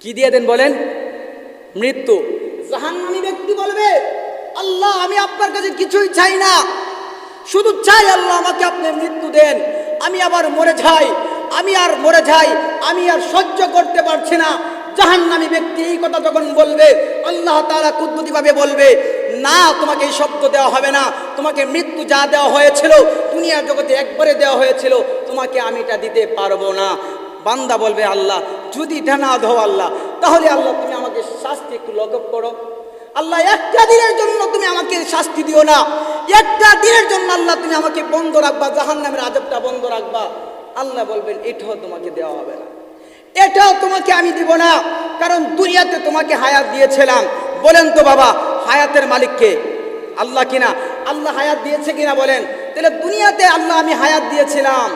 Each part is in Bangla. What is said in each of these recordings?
কি দিয়ে দেন বলেন? মৃত্যু। জাহান্নামী ব্যক্তি বলবে, আল্লাহ আমি আপনার কাছে কিছুই চাই না, শুধু চাই আল্লাহ আমাকে আপনি মৃত্যু দেন, আমি আবার মরে যাই, আমি আর মরে যাই, আমি আর সহ্য করতে পারছি না। জাহান্নামী ব্যক্তি এই কথা যখন বলবে, আল্লাহ তাআলা কুদরতিভাবে বলবে, না তোমাকে এই শব্দ দেওয়া হবে না, তোমাকে মৃত্যু যা দেওয়া হয়েছিল দুনিয়ার জগতে একবারে দেওয়া হয়েছিল, তোমাকে আমি এটা দিতে পারবো না। বান্দা বলবে, আল্লাহ যদি এটা না দাও আল্লাহ, তাহলে আল্লাহ তুমি আমাকে শাস্তি একটু লঘব করো। আল্লাহ একটা দিনের জন্য তুমি আমাকে শাস্তি দিও না, একটা দিনের জন্য আল্লাহ তুমি আমাকে বন্ধ রাখবা, জাহান্নামের আযাবটা বন্ধ রাখবা। আল্লাহ বলবেন, এটাও তোমাকে দেওয়া হবে না, এটাও তোমাকে আমি দিব না, কারণ দুনিয়াতে তোমাকে হায়াত দিয়েছিলাম। বলেন তো বাবা, হায়াতের মালিক কে? আল্লাহ কিনা? আল্লাহ হায়াত দিয়েছে কিনা বলেন? তাহলে দুনিয়াতে আল্লাহ আমি হায়াত দিয়েছিলাম,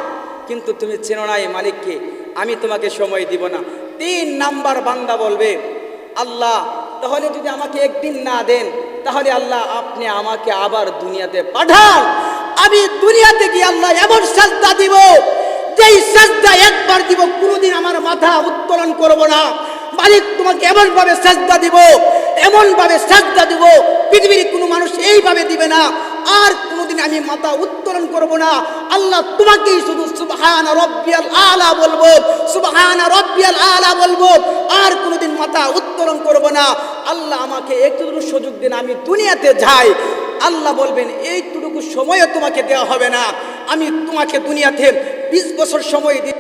কিন্তু তুমি চেনো না এই মালিককে, আমি তোমাকে সময় দিব না। 3 নাম্বার বান্দা বলবে, আল্লাহ তাহলে যদি আমাকে একদিন না দেন, তাহলে আল্লাহ আপনি আমাকে আবার দুনিয়াতে পাঠান, আমি দুনিয়াতে গিয়ে আল্লাহ এমন সাজদা দিব, যেই সাজদা একবার দিব কোনোদিন আমার মাথা উত্তোলন করব না। মালিক তোমাকে এমনভাবে সাজদা দিব, এমনভাবে সাজদা দিব, পৃথিবীর কোনো মানুষ এইভাবে দিবে না, আর কোনোদিন আমি মাথা উত্তোলন করব না। আল্লাহ তোমাকেই শুধু সুবহান রাব্বিয়াল আলা বলবো, সুবহান রাব্বিয়াল আলা বলবো, আর কোনোদিন মাথা উত্তোলন করব না। আল্লাহ আমাকে একটুকু সুযোগ দিন, আমি দুনিয়াতে যাই। আল্লাহ বলবেন, এইটুকু সময়ও তোমাকে দেওয়া হবে না, আমি তোমাকে দুনিয়াতে 20 বছর সময় দিই।